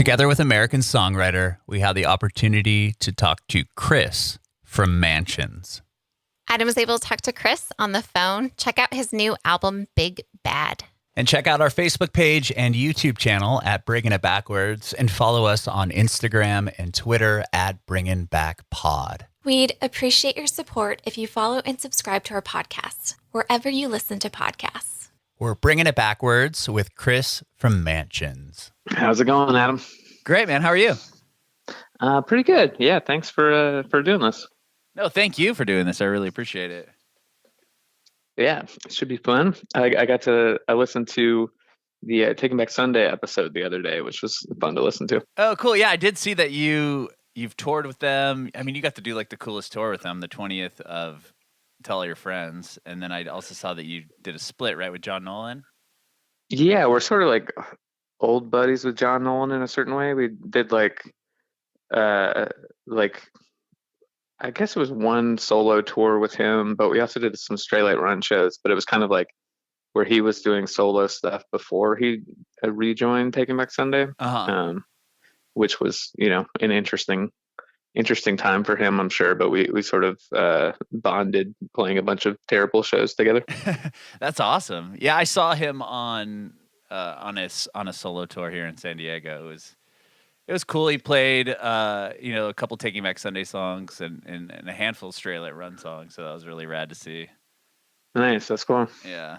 Together with American songwriter, we had the opportunity to talk to Chris from Mansions. Adam was able to talk to Chris on the phone. Check out his new album, Big Bad. And check out our Facebook page and YouTube channel at Bringing It Backwards, and follow us on Instagram and Twitter at Bringing Back Pod. We'd appreciate your support if you follow and subscribe to our podcast, wherever you listen to podcasts. We're Bringing It Backwards with Chris from Mansions. How's it going, Adam? Great, man. How are you? Pretty good. Yeah, thanks for doing this. No, thank you for doing this. I really appreciate it. Yeah, it should be fun. I listened to the Taking Back Sunday episode the other day, which was fun to listen to. Oh, cool. Yeah, I did see that you've toured with them. I mean, you got to do like the coolest tour with them, the 20th of Tell All Your Friends. And then I also saw that you did a split, right, with John Nolan? Yeah, we're sort of like old buddies with John Nolan in a certain way. We did like I guess it was one solo tour with him, but we also did some Straight Light Run shows. But it was kind of like where he was doing solo stuff before he rejoined Taking Back Sunday, which was, an interesting time for him, I'm sure. But we sort of bonded playing a bunch of terrible shows together. That's awesome. Yeah, I saw him on a solo tour here in San Diego. It was cool. He played, a couple Taking Back Sunday songs and a handful of Straight Light Run songs. So that was really rad to see. Nice. That's cool. Yeah.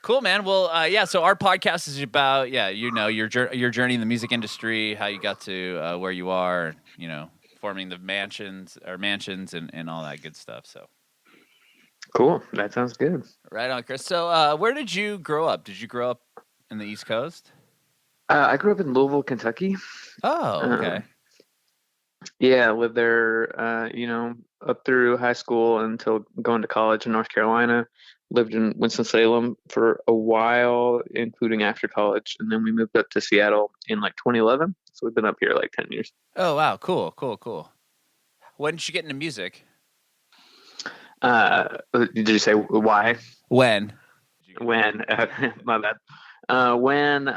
Cool, man. Well, so our podcast is about, your journey in the music industry, how you got to where you are, forming the mansions and all that good stuff. So cool. That sounds good. Right on, Chris. So where did you grow up? Did you grow up in the East Coast? I grew up in Louisville, Kentucky. Oh, okay. Yeah, I lived there, up through high school until going to college in North Carolina. Lived in Winston-Salem for a while, including after college. And then we moved up to Seattle in 2011. So we've been up here 10 years. Oh, wow. Cool. When did you get into music? Did you say why? When? When? My bad. When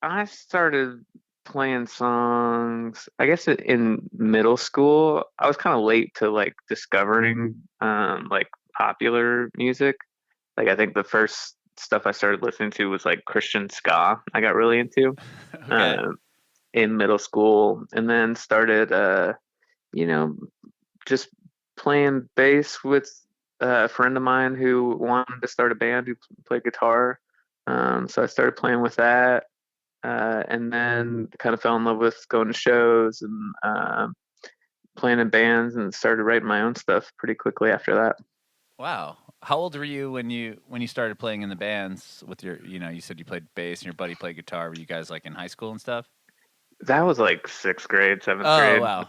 I started playing songs, I guess in middle school. I was kind of late to discovering popular music. I think the first stuff I started listening to was Christian ska. I got really into in middle school, and then started just playing bass with a friend of mine who wanted to start a band who played guitar. So I started playing with that, and then kind of fell in love with going to shows and playing in bands, and started writing my own stuff pretty quickly after that. Wow. How old were you when you started playing in the bands with your, you said you played bass and your buddy played guitar. Were you guys in high school and stuff? That was 6th grade, 7th grade. Oh, wow.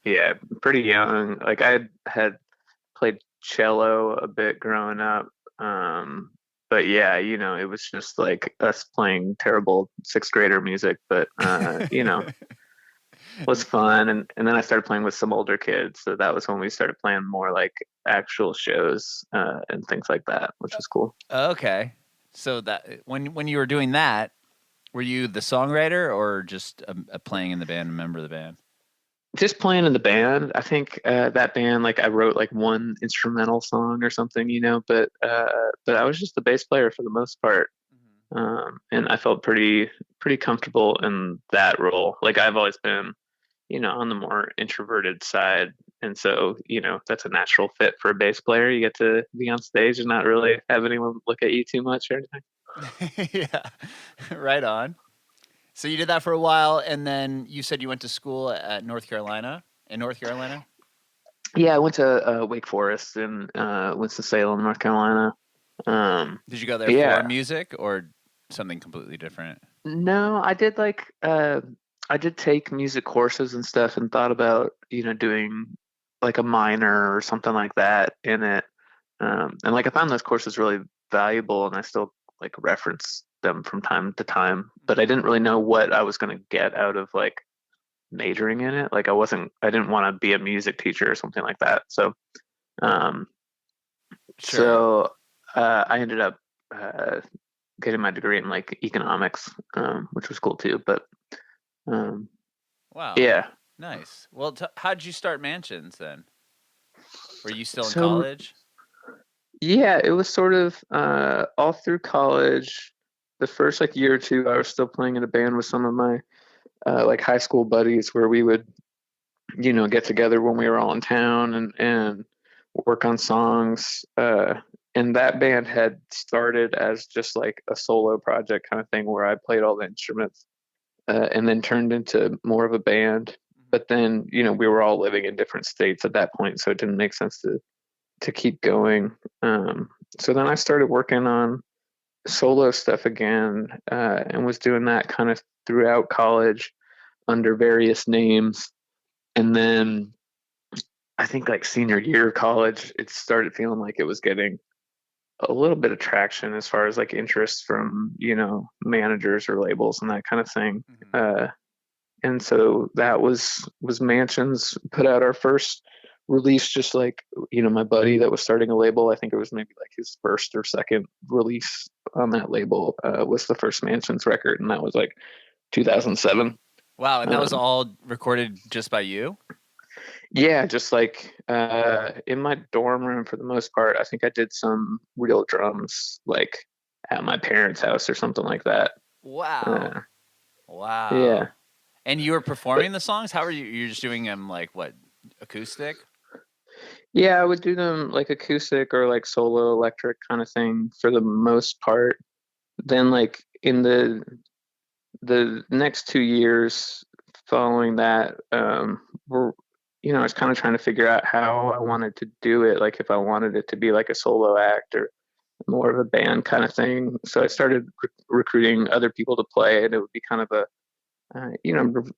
Yeah, pretty young. I had played cello a bit growing up. But yeah, it was just us playing terrible 6th grader music, but was fun. And then I started playing with some older kids. So that was when we started playing more actual shows and things like that, which was cool. Okay. So that when you were doing that, were you the songwriter or just playing in the band, a member of the band? Just playing in the band. I think that band, I wrote one instrumental song or something, but I was just the bass player for the most part. Mm-hmm. And I felt pretty comfortable in that role. I've always been, on the more introverted side. And so, that's a natural fit for a bass player. You get to be on stage and not really have anyone look at you too much or anything. Yeah, right on. So you did that for a while, and then you said you went to school at North Carolina? Yeah, I went to Wake Forest in Winston-Salem, North Carolina. Did you go there for music or something completely different? No, I did I did take music courses and stuff, and thought about doing a minor or something like that in it. And I found those courses really valuable, and I still reference them from time to time, but I didn't really know what I was going to get out of majoring in it. I didn't want to be a music teacher or something like that. So, I ended up getting my degree in like economics, which was cool too. But Wow. yeah. Nice. Well, how'd you start Mansions then? Were you still in So college? yeah, it was sort of all through college. The first like year or two, I was still playing in a band with some of my like high school buddies, where we would, get together when we were all in town and work on songs. And that band had started as just like a solo project kind of thing, where I played all the instruments, and then turned into more of a band. But then, we were all living in different states at that point, so it didn't make sense to keep going. So then I started working on solo stuff again, and was doing that kind of throughout college under various names. And then I think like senior year of college, it started feeling like it was getting a little bit of traction as far as like interest from, managers or labels and that kind of thing. And so that was Mansions. Put out our first release, just like, my buddy that was starting a label, I think it was maybe like his first or second release on that label, was the first Mansions record, and that was like 2007. Wow, and that was all recorded just by you? Yeah, just like in my dorm room for the most part. I think I did some real drums like at my parents' house or something like that. Wow. Wow. Yeah. And you were performing the songs? How were you? You're just doing them like what, acoustic? Yeah, I would do them like acoustic or like solo electric kind of thing for the most part. Then like in the next 2 years following that, were I was kind of trying to figure out how I wanted to do it, like if I wanted it to be like a solo act or more of a band kind of thing. So I started recruiting other people to play, and it would be kind of a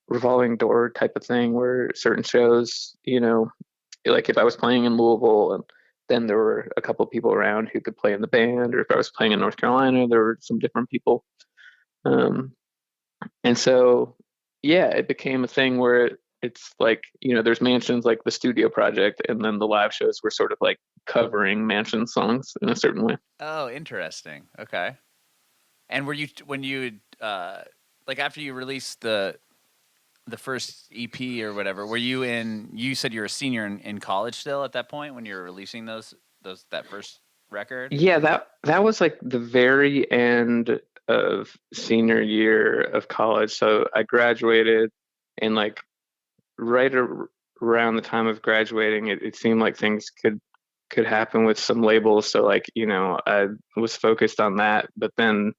revolving door type of thing, where certain shows, like if I was playing in Louisville, and then there were a couple of people around who could play in the band, or if I was playing in North Carolina, there were some different people. And so, yeah, it became a thing where it's like, there's Mansions, like the studio project, and then the live shows were sort of like covering Mansion songs in a certain way. Oh, interesting. Okay. And were you, when you like after you released the first EP or whatever, were you you said you were a senior in college still at that point when you were releasing that first record? Yeah, that was like the very end of senior year of college. So I graduated, and like right around the time of graduating, it seemed like things could happen with some labels. So like, I was focused on that, but then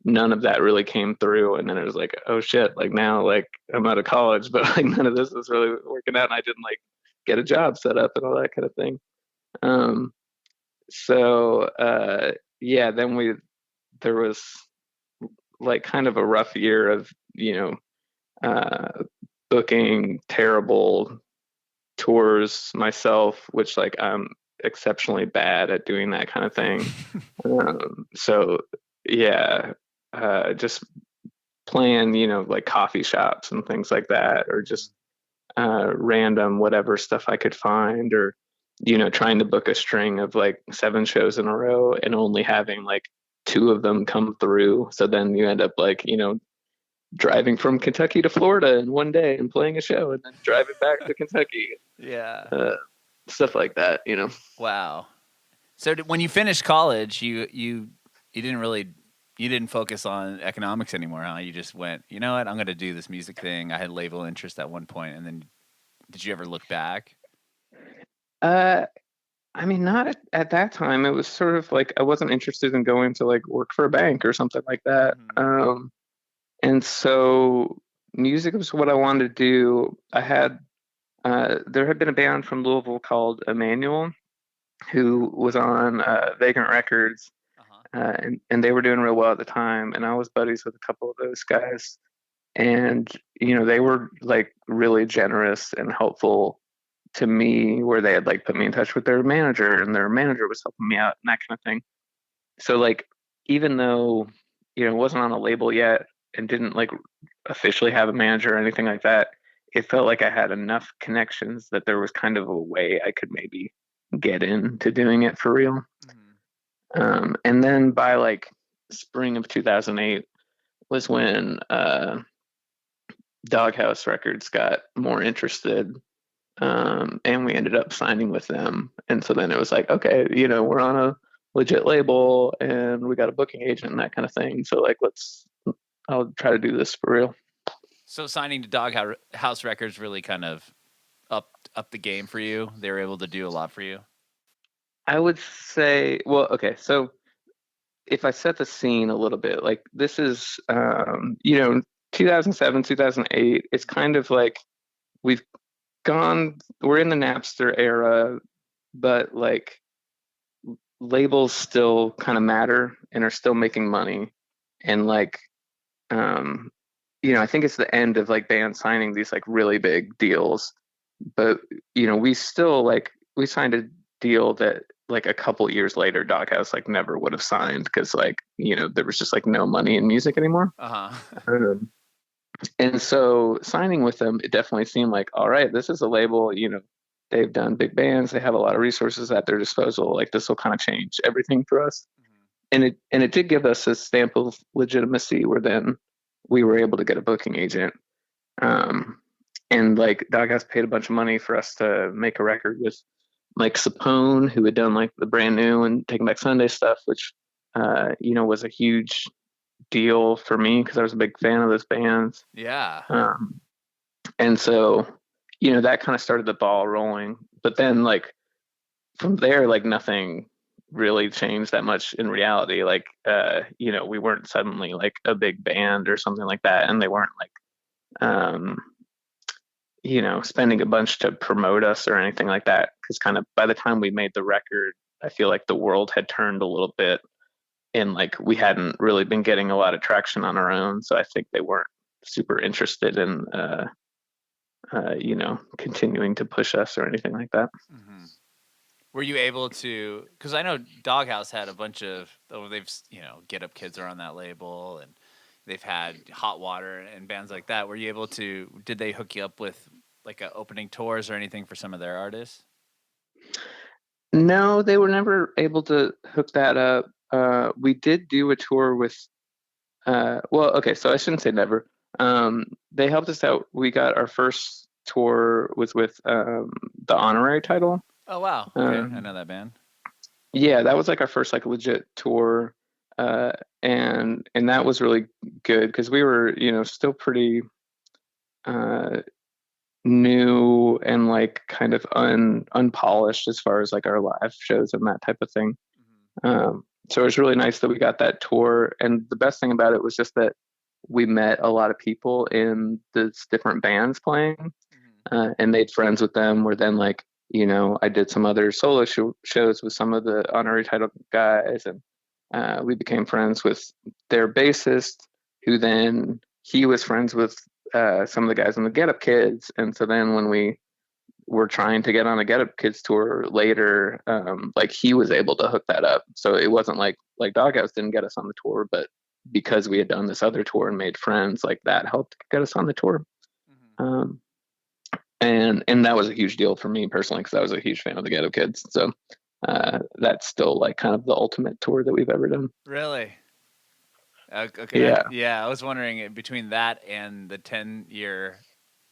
none of that really came through. And then it was like, oh shit, like now like I'm out of college, but like none of this is really working out, and I didn't like get a job set up and all that kind of thing. So yeah, then there was like kind of a rough year of, booking terrible tours myself, which like I'm exceptionally bad at doing that kind of thing. So yeah, just playing, like coffee shops and things like that, or just random whatever stuff I could find, or trying to book a string of like 7 shows in a row and only having like 2 of them come through. So then you end up like, driving from Kentucky to Florida in one day and playing a show, and then driving back to Kentucky. Yeah. Stuff like that, Wow. So when you finished college, you didn't focus on economics anymore, huh? You just went, you know what, I'm going to do this music thing. I had label interest at one point, and then did you ever look back? I mean, not at that time. It was sort of like I wasn't interested in going to like work for a bank or something like that. And so music was what I wanted to do. There had been a band from Louisville called Emmanuel, who was on Vagrant Records, and they were doing real well at the time. And I was buddies with a couple of those guys, and they were like really generous and helpful to me, where they had like put me in touch with their manager, and their manager was helping me out and that kind of thing. So like, even though it wasn't on a label yet and didn't like officially have a manager or anything like that, it felt like I had enough connections that there was kind of a way I could maybe get into doing it for real. And then by like spring of 2008 was when Doghouse Records got more interested, and we ended up signing with them. And so then it was like, okay, we're on a legit label and we got a booking agent and that kind of thing. So like, I'll try to do this for real. So signing to Doghouse Records really kind of up the game for you. They were able to do a lot for you. I would say, well, okay, so if I set the scene a little bit, like this is, 2007, 2008, it's kind of like we're in the Napster era, but like labels still kind of matter and are still making money. And like, I think it's the end of like bands signing these like really big deals, but we still we signed a deal that like a couple years later Doghouse like never would have signed because like there was just like no money in music anymore. And so signing with them, it definitely seemed like, all right, this is a label, they've done big bands, they have a lot of resources at their disposal, like this will kind of change everything for us. And it did give us a stamp of legitimacy where then we were able to get a booking agent. And like Doghouse paid a bunch of money for us to make a record with Mike Sapone, who had done like the Brand New and Taking Back Sunday stuff, which was a huge deal for me because I was a big fan of those bands. Yeah. And so that kind of started the ball rolling. But then like from there, like nothing really changed that much in reality. Like we weren't suddenly like a big band or something like that, and they weren't like spending a bunch to promote us or anything like that, because kind of by the time we made the record, I feel like the world had turned a little bit and like we hadn't really been getting a lot of traction on our own. So I think they weren't super interested in continuing to push us or anything like that. Mm-hmm. Were you able to, because I know Doghouse had a bunch of, they've, Get Up Kids are on that label, and they've had Hot Water and bands like that. Were you able to, did they hook you up with like opening tours or anything for some of their artists? No, they were never able to hook that up. We did do a tour with, so I shouldn't say never. They helped us out. We got our first tour was with the Honorary Title. Oh, wow. Okay. I know that band. Yeah, that was like our first like legit tour. And that was really good because we were, still pretty new and like kind of unpolished as far as like our live shows and that type of thing. So it was really nice that we got that tour. And the best thing about it was just that we met a lot of people in the different bands playing and made friends with them. Where then like, I did some other solo shows with some of the Honorary Title guys, and we became friends with their bassist, who then he was friends with some of the guys on the Get Up Kids. And so then when we were trying to get on a Get Up Kids tour later, like he was able to hook that up. So it wasn't like Doghouse didn't get us on the tour, but because we had done this other tour and made friends, like that helped get us on the tour. And that was a huge deal for me personally, because I was a huge fan of the Get Up Kids. So that's still like kind of the ultimate tour that we've ever done. Really? Okay. Yeah. I was wondering between that and the 10-year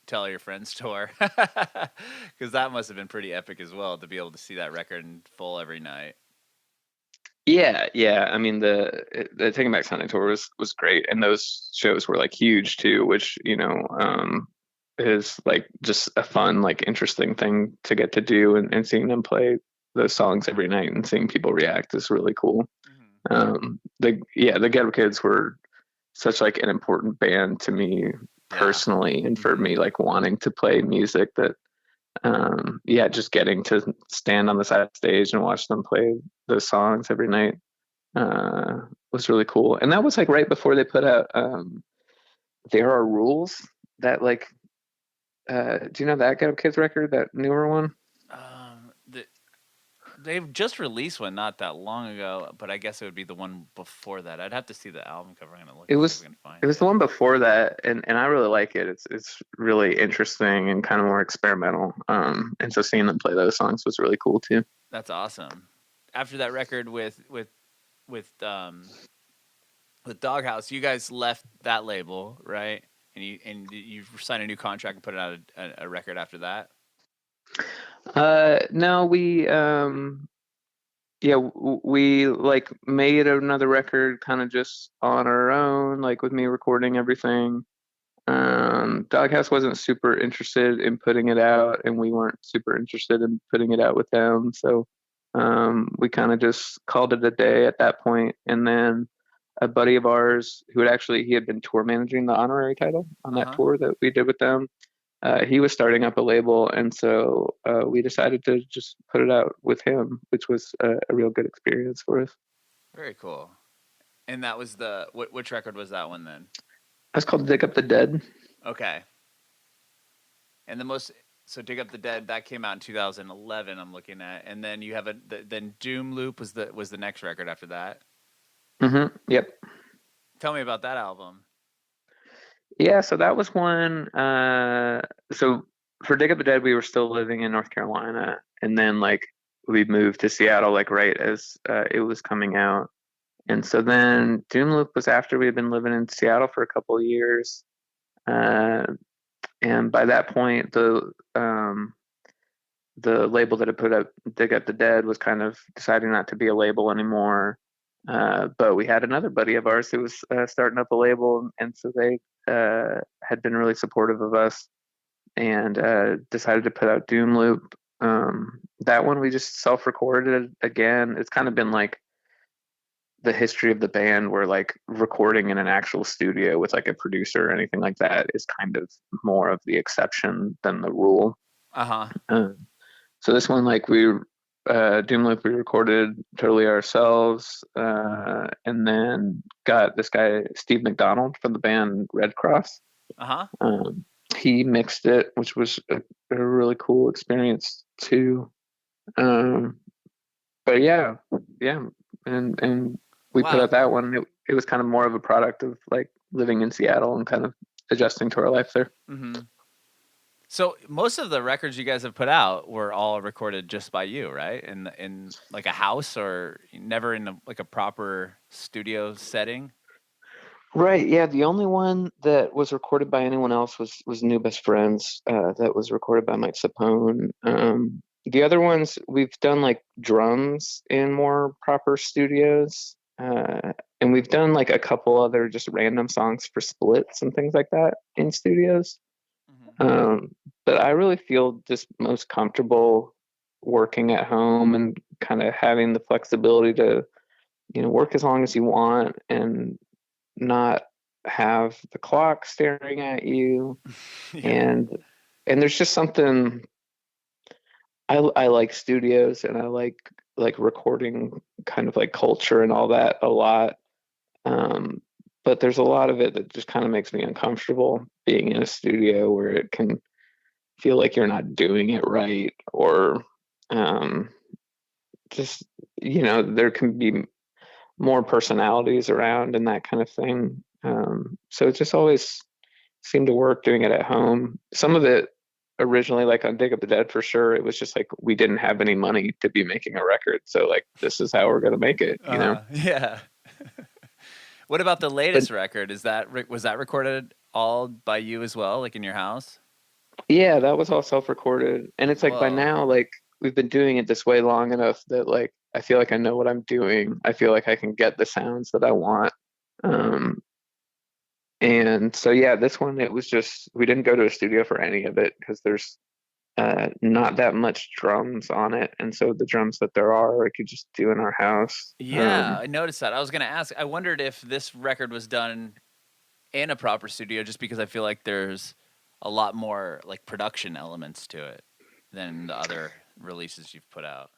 Tell Your Friends tour, because that must have been pretty epic as well to be able to see that record in full every night. Yeah. I mean, the Taking Back Sunday tour was great, and those shows were like huge too, which is like just a fun, like interesting thing to get to do, and seeing them play those songs every night and seeing people react is really cool. The Get Up Kids were such like an important band to me personally, and for me like wanting to play music that just getting to stand on the side stage and watch them play those songs every night was really cool. And that was like right before they put out There Are Rules, that like do you know that Get Up Kids record, that newer one? They've just released one not that long ago, but I guess it would be the one before that. I'd have to see the album cover. I'm gonna look. It was the one before that, and I really like it. It's really interesting and kind of more experimental. And so seeing them play those songs was really cool too. That's awesome. After that record with with Doghouse, you guys left that label, right? And you signed a new contract and put out a record after that. No, we like made another record kind of just on our own, like with me recording everything. Doghouse wasn't super interested in putting it out, and we weren't super interested in putting it out with them. So we kind of just called it a day at that point. And then a buddy of ours he had been tour managing the honorary title on Uh that huh. tour that we did with them. He was starting up a label, and so we decided to just put it out with him, which was a real good experience for us. Very cool. And that was which record was that one then? That's called Dig Up the Dead. Okay. And Dig Up the Dead that came out in 2011. I'm looking at, and then you have then Doom Loop was the next record after that. Yep. Tell me about that album. Yeah, so that was one. So for Dig Up the Dead, we were still living in North Carolina, and then like we moved to Seattle, like right as it was coming out. And so then Doom Loop was after we had been living in Seattle for a couple of years. And by that point, the label that had put up Dig Up the Dead was kind of deciding not to be a label anymore. But we had another buddy of ours who was starting up a label, and so they had been really supportive of us and decided to put out Doom Loop. That one we just self-recorded again. It's kind of been like the history of the band where like recording in an actual studio with like a producer or anything like that is kind of more of the exception than the rule. Uh-huh. So this one, like Doom Loop, we recorded totally ourselves, and then got this guy Steve McDonald from the band Red Cross. Uh-huh. He mixed it, which was a really cool experience too. But yeah, and we put Wow. out that one. It was kind of more of a product of like living in Seattle and kind of adjusting to our life there. Mm-hmm. So most of the records you guys have put out were all recorded just by you, right? In like a house, or never in like a proper studio setting? Right. Yeah. The only one that was recorded by anyone else was New Best Friends. That was recorded by Mike Sapone. The other ones we've done like drums in more proper studios, and we've done like a couple other just random songs for splits and things like that in studios. Mm-hmm. But I really feel just most comfortable working at home and kind of having the flexibility to, work as long as you want and not have the clock staring at you. Yeah. And there's just something I like studios, and I like recording kind of like culture and all that a lot. But there's a lot of it that just kind of makes me uncomfortable being in a studio where it can feel like you're not doing it right, or just there can be more personalities around and that kind of thing. So it just always seemed to work doing it at home. Some of it originally, like on Dig Up the Dead, for sure, it was just like we didn't have any money to be making a record, so like this is how we're gonna make it, Yeah. What about the But latest record? Was that recorded all by you as well, like in your house? yeah, that was all self-recorded, and it's like by Whoa. now, like we've been doing it this way long enough that like I feel like I know what I'm doing. I feel like I can get the sounds that I want. Um, and so yeah, this one it was just we didn't go to a studio for any of it because there's not that much drums on it, and so the drums that there are, I could just do in our house. Yeah, I noticed that. I was going to ask. I wondered if this record was done in a proper studio, just because I feel like there's a lot more like production elements to it than the other releases you've put out.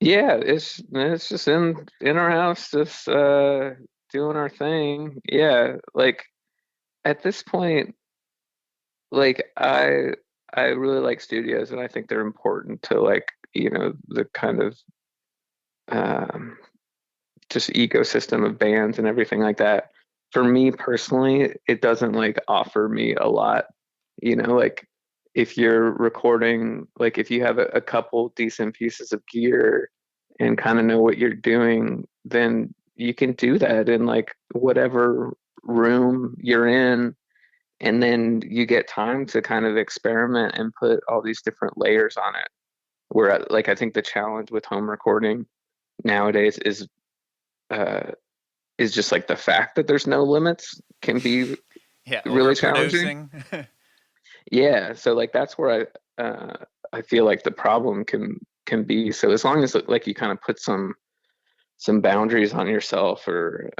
Yeah, it's just in our house, just doing our thing. Yeah, like at this point, like I really like studios, and I think they're important to like the kind of um, just ecosystem of bands and everything like that. For me personally, it doesn't like offer me a lot. Like if you're recording, like if you have a couple decent pieces of gear and kind of know what you're doing, then you can do that in like whatever room you're in, and then you get time to kind of experiment and put all these different layers on it. Where like I think the challenge with home recording nowadays uh is just like the fact that there's no limits can be Yeah, really challenging. overproducing. Yeah, so like that's where I feel like the problem can be. So as long as like you kind of put some boundaries on yourself, or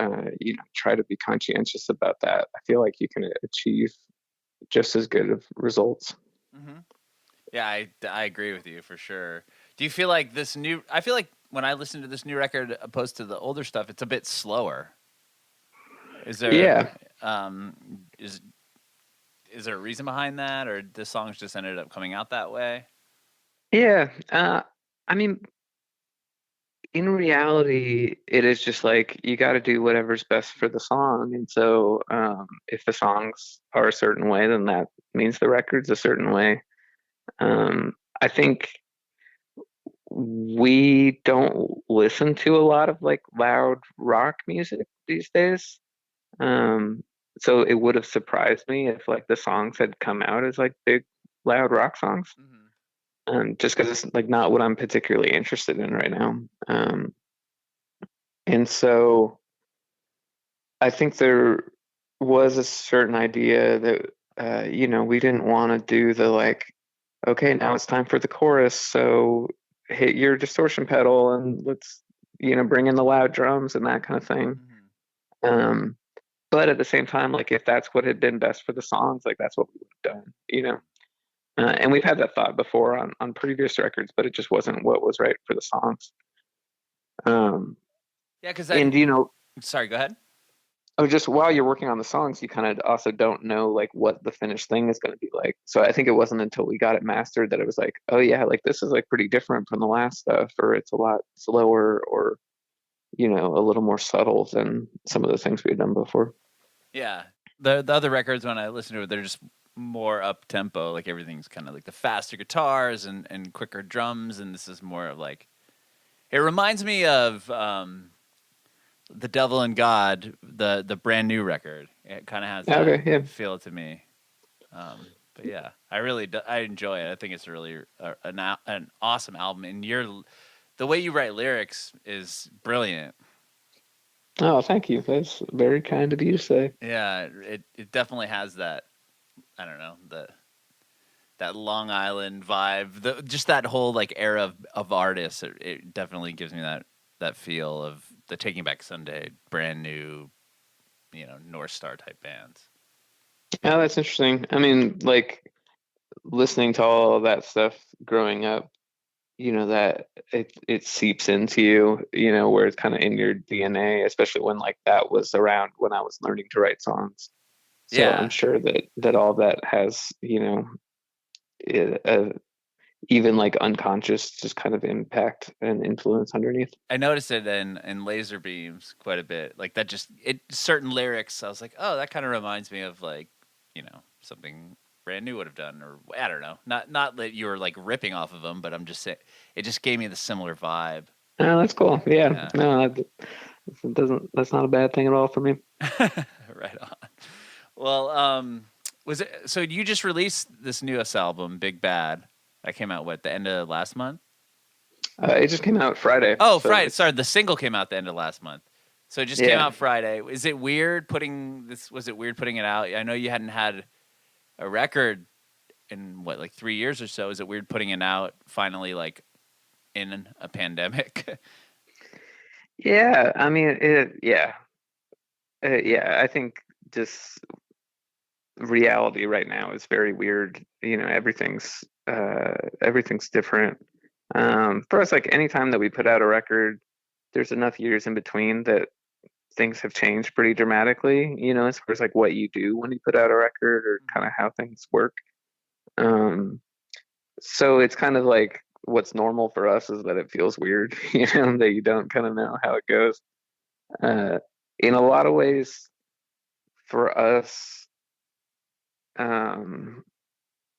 you know, try to be conscientious about that, I feel like you can achieve just as good of results. hmm Yeah, I agree with you for sure. Do you feel like this new? I feel like when I listen to this new record opposed to the older stuff, it's a bit slower. Is there Yeah, um is there a reason behind that, or the songs just ended up coming out that way? yeah. I mean, in reality, it is just like you got to do whatever's best for the song. And so, if the songs are a certain way, then that means the record's a certain way. I think we don't listen to a lot of like loud rock music these days. Um, so it would have surprised me if like the songs had come out as like big, loud rock songs. hmm Just because it's like not what I'm particularly interested in right now. And so I think there was a certain idea that, you know, we didn't want to do the like, okay, now it's time for the chorus. So hit your distortion pedal and let's, you know, bring in the loud drums and that kind of thing. hmm Um, but at the same time, like if that's what had been best for the songs, like that's what we would have done, you know. And we've had that thought before on previous records, but it just wasn't what was right for the songs. Um, Yeah, because I. and you know, Sorry, go ahead. oh, just while you're working on the songs, you kind of also don't know like what the finished thing is going to be like. So I think it wasn't until we got it mastered that it was like, oh yeah, like this is like pretty different from the last stuff, or it's a lot slower, or you know, a little more subtle than some of the things we had done before. Yeah, the other records when I listen to it, they're just more up tempo. Like everything's kind of like the faster guitars and quicker drums, and this is more of like it reminds me of The Devil and God, the brand new record. It kind of has that Okay, yeah. feel to me. But yeah, I enjoy it. I think it's really an awesome album, and the way you write lyrics is brilliant. Oh, thank you. That's very kind of you to say. Yeah, it definitely has that. I don't know, that Long Island vibe. Just that whole like era of artists. It definitely gives me that feel of the Taking Back Sunday, brand new, North Star type bands. Oh, that's interesting. I mean, like listening to all of that stuff growing up, you know, that it seeps into you, you know, where it's kind of in your DNA, especially when like that was around when I was learning to write songs. So I'm Yeah, sure that all that has, you know, a, even like unconscious just kind of impact and influence underneath. I noticed it in Laser Beams quite a bit. Like that, just certain lyrics. I was like, oh, that kind of reminds me of like, something brand new would have done, or I don't know. Not that you were like ripping off of them, but I'm just saying it just gave me the similar vibe. Oh, that's cool. Yeah, Yeah, no, that's not a bad thing at all for me. right on. Well, was it so? You just released this newest album, Big Bad. That came out the end of last month. It just came out Friday, Oh, so Friday. it's Sorry, the single came out the end of last month. So it just came yeah. out Friday. Is it weird putting this? Was it weird putting it out? I know you hadn't had a record in like 3 years or so. Is it weird putting it out finally, like in a pandemic? Yeah, I mean, yeah. I think just reality right now is very weird. You know, everything's different. For us, like anytime that we put out a record, there's enough years in between that things have changed pretty dramatically. You know, as far as like what you do when you put out a record, or kind of how things work. Um, so it's kind of like what's normal for us is that it feels weird, you know, that you don't kind of know how it goes. Uh, in a lot of ways, for us, um,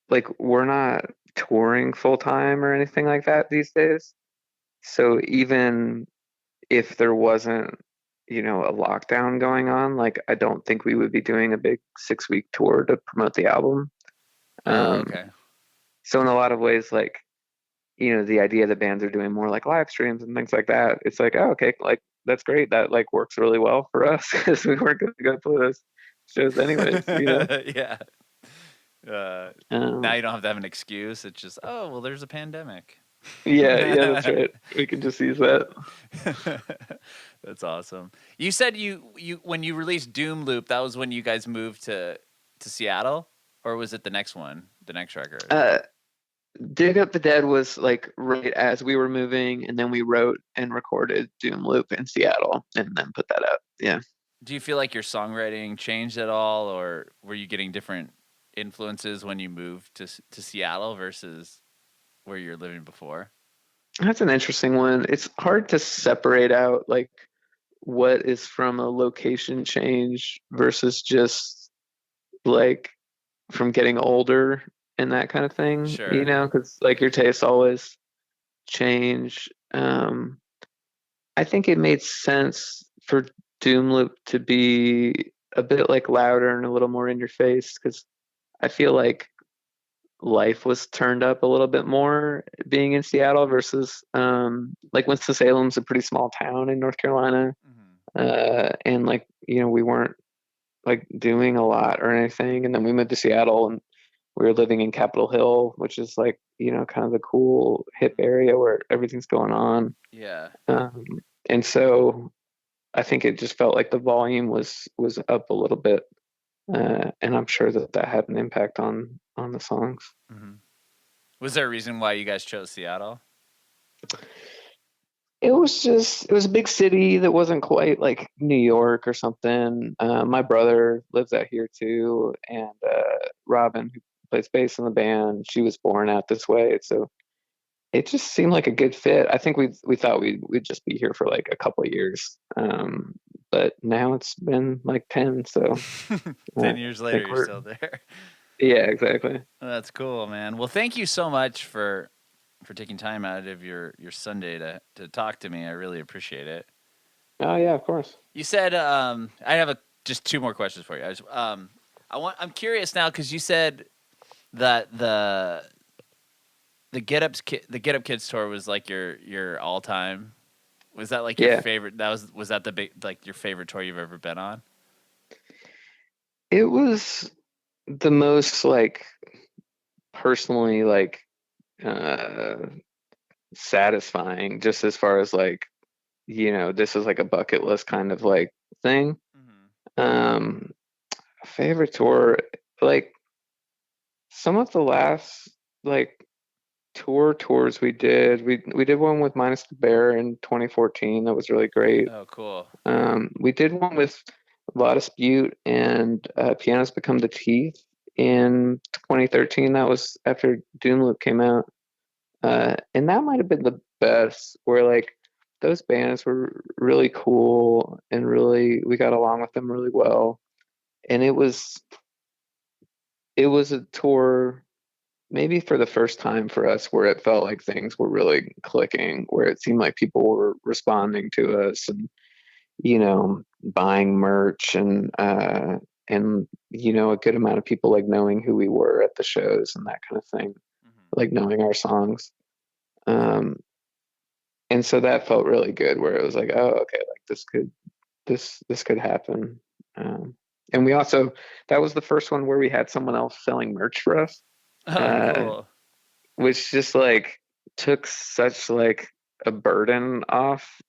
like we're not touring full time or anything like that these days. So even if there wasn't a lockdown going on, like I don't think we would be doing a big 6-week tour to promote the album. Oh, Um, okay. so in a lot of ways, like, the idea that bands are doing more like live streams and things like that, it's like, oh, okay, like that's great. That like works really well for us because we weren't going to go play those shows anyways. Yeah. Uh, now Um, you don't have to have an excuse. It's just, oh, well, there's a pandemic. yeah, that's right. We can just use that. That's awesome. You said you when you released Doom Loop, that was when you guys moved to Seattle, or was it the next one, the next record? Uh, Dig Up the Dead was like right as we were moving, and then we wrote and recorded Doom Loop in Seattle, and then put that out. Yeah. Do you feel like your songwriting changed at all, or were you getting different influences when you moved to Seattle versus where you're living before? That's an interesting one. It's hard to separate out like what is from a location change versus just like from getting older and that kind of thing, Sure. because like your tastes always change. I think it made sense for Doom Loop to be a bit like louder and a little more in your face because I feel like life was turned up a little bit more being in Seattle versus like Winston-Salem's a pretty small town in North Carolina. Hmm. And like, we weren't like doing a lot or anything. And then we moved to Seattle and we were living in Capitol Hill, which is like, kind of the cool hip area where everything's going on. Yeah. Um, and so I think it just felt like the volume was up a little bit. And I'm sure that had an impact on the songs. Hmm. Was there a reason why you guys chose Seattle? It was a big city that wasn't quite like New York or something. My brother lives out here too, and Robin, who plays bass in the band, she was born out this way, so it just seemed like a good fit. I think we thought we'd just be here for like a couple of years, but now it's been like 10, so 10 years I later, think you're still there. yeah, exactly. That's cool, man. Well, thank you so much for taking time out of your Sunday to talk to me. I really appreciate it. Oh yeah, of course. You said I have just two more questions for you. I'm curious now because you said that the Get Up Kids tour was like your all time. Was that like your Yeah, favorite? Was that the big like your favorite tour you've ever been on? it was the most like personally like uh satisfying just as far as like this is like a bucket list kind of like thing. Hmm. um Favorite tour, like some of the last like tours we did one with Minus the Bear in 2014 that was really great. Oh, cool. We did one with La Dispute and Pianos Become the Teeth in 2013. That was after Doom Loop came out. And that might have been the best, where like those bands were really cool and really we got along with them really well. And it was a tour maybe for the first time for us where it felt like things were really clicking, where it seemed like people were responding to us and buying merch and a good amount of people like knowing who we were at the shows and that kind of thing, Hmm. like knowing our songs. Um, and so that felt really good where it was like, oh, okay, like this could happen. And we also, that was the first one where we had someone else selling merch for us, Oh, uh, cool. which just like took such like a burden off,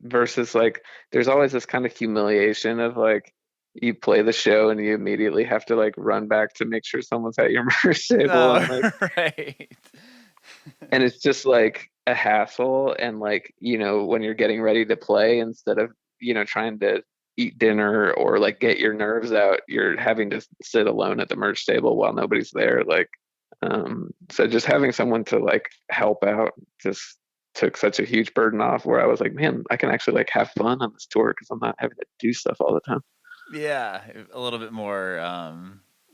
versus like there's always this kind of humiliation of like you play the show and you immediately have to like run back to make sure someone's at your merch table, and like Oh, right. and it's just like a hassle. And like when you're getting ready to play, instead of trying to eat dinner or like get your nerves out, you're having to sit alone at the merch table while nobody's there, like so just having someone to like help out just took such a huge burden off, where I was like, man, I can actually like have fun on this tour because I'm not having to do stuff all the time. Yeah, a little bit more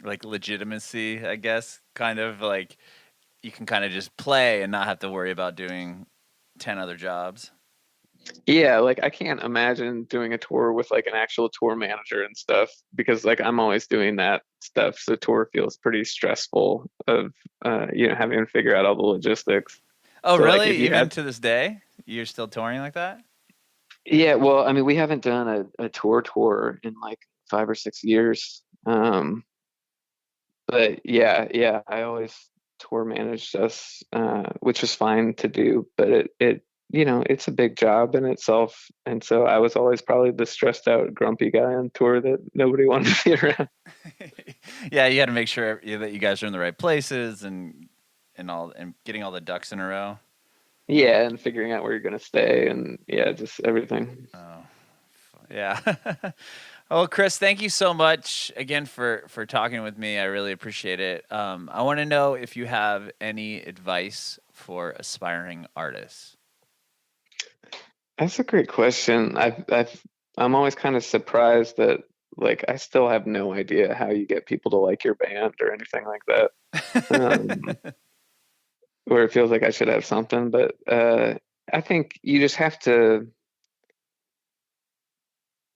like legitimacy, I guess. Kind of like you can kind of just play and not have to worry about doing 10 other jobs. Yeah, like I can't imagine doing a tour with like an actual tour manager and stuff because like I'm always doing that stuff. So tour feels pretty stressful of having to figure out all the logistics. Oh, So like really? if you Even had to this day, you're still touring like that? yeah, well, I mean we haven't done a tour in like 5 or 6 years. But yeah, I always tour managed us, which was fine to do, but it's a big job in itself. And so I was always probably the stressed out, grumpy guy on tour that nobody wanted to be around. Yeah, you got to make sure that you guys are in the right places and getting all the ducks in a row. Yeah, and figuring out where you're gonna stay and yeah, just everything. Oh, yeah. Oh, Chris, thank you so much again for talking with me. I really appreciate it. I want to know if you have any advice for aspiring artists. That's a great question. I'm always kind of surprised that like I still have no idea how you get people to like your band or anything like that. Um, where it feels like I should have something, but I think you just have to.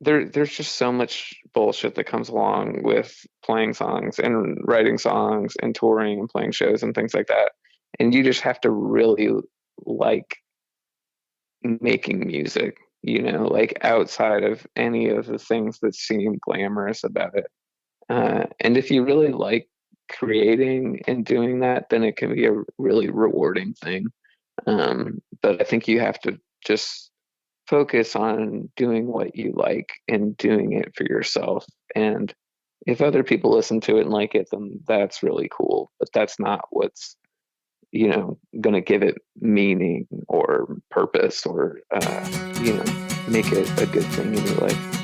There's just so much bullshit that comes along with playing songs and writing songs and touring and playing shows and things like that, and you just have to really like making music, like outside of any of the things that seem glamorous about it. And if you really like creating and doing that, then it can be a really rewarding thing. But I think you have to just focus on doing what you like and doing it for yourself. And if other people listen to it and like it, then that's really cool. But that's not what's, going to give it meaning or purpose or, make it a good thing in your life.